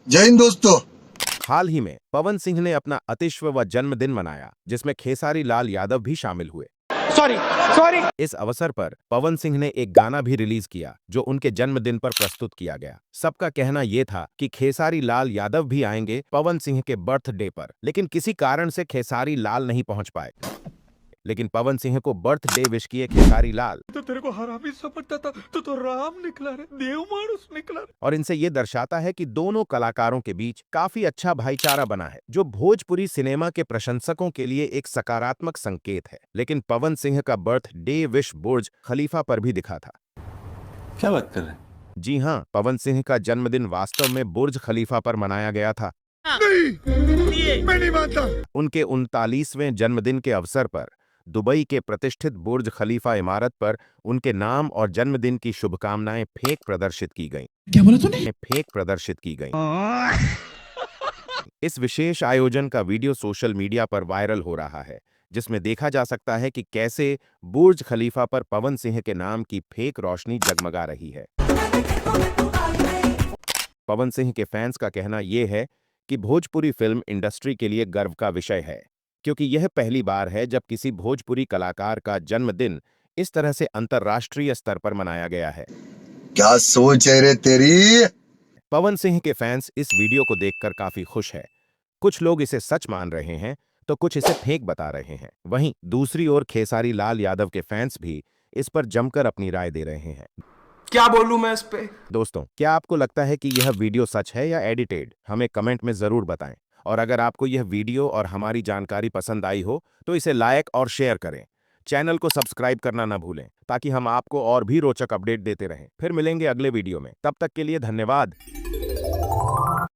जय हिंद दोस्तों। हाल ही में पवन सिंह ने अपना अतिश्व व जन्मदिन मनाया, जिसमें खेसारी लाल यादव भी शामिल हुए। Sorry sorry. इस अवसर पर पवन सिंह ने एक गाना भी रिलीज किया जो उनके जन्मदिन पर प्रस्तुत किया गया। सबका कहना यह था कि खेसारी लाल यादव भी आएंगे पवन सिंह के बर्थडे पर, लेकिन किसी कारण से खेसारी लाल नहीं पहुंच पाए। लेकिन पवन सिंह को बर्थडे विश किए खेसारी लाल। तो तेरे को हरामी समझता था, तो राम निकला रे, देव मानुस निकला रे। और इनसे ये दर्शाता है कि दोनों कलाकारों के बीच काफी अच्छा भाईचारा बना है, जो भोजपुरी सिनेमा के प्रशंसकों के लिए एक सकारात्मक संकेत है। लेकिन पवन सिंह का बर्थडे विश बुर्ज खलीफा पर भी दिखा था। क्या बात कर रहे हैं? जी हां, पवन सिंह का जन्मदिन वास्तव में बुर्ज खलीफा पर मनाया गया था। नहीं, मैं नहीं मानता। उनके 39वें जन्मदिन के अवसर पर दुबई के प्रतिष्ठित बुर्ज खलीफा इमारत पर उनके नाम और जन्मदिन की शुभकामनाएं फेक प्रदर्शित की गईं। क्या बोला तूने? फेक प्रदर्शित की गईं। इस विशेष आयोजन का वीडियो सोशल मीडिया पर वायरल हो रहा है, जिसमें देखा जा सकता है कि कैसे बुर्ज खलीफा पर पवन सिंह के नाम की फेक रोशनी जगमगा रही है। पवन सिंह के फैंस का कहना यह है कि भोजपुरी फिल्म इंडस्ट्री के लिए गर्व का विषय है, क्योंकि यह पहली बार है जब किसी भोजपुरी कलाकार का जन्मदिन इस तरह से अंतर्राष्ट्रीय स्तर पर मनाया गया है। क्या सोच है रे तेरी। पवन सिंह के फैंस इस वीडियो को देखकर काफी खुश है। कुछ लोग इसे सच मान रहे हैं तो कुछ इसे फेक बता रहे हैं। वहीं दूसरी ओर खेसारी लाल यादव के फैंस भी इस पर जमकर अपनी राय दे रहे हैं। क्या बोलूं मैं इस पे? दोस्तों, क्या आपको लगता है कि यह वीडियो सच है या एडिटेड? हमें कमेंट में जरूर बताएं। और अगर आपको यह वीडियो और हमारी जानकारी पसंद आई हो तो इसे लाइक और शेयर करें। चैनल को सब्सक्राइब करना ना भूलें, ताकि हम आपको और भी रोचक अपडेट देते रहें। फिर मिलेंगे अगले वीडियो में। तब तक के लिए धन्यवाद।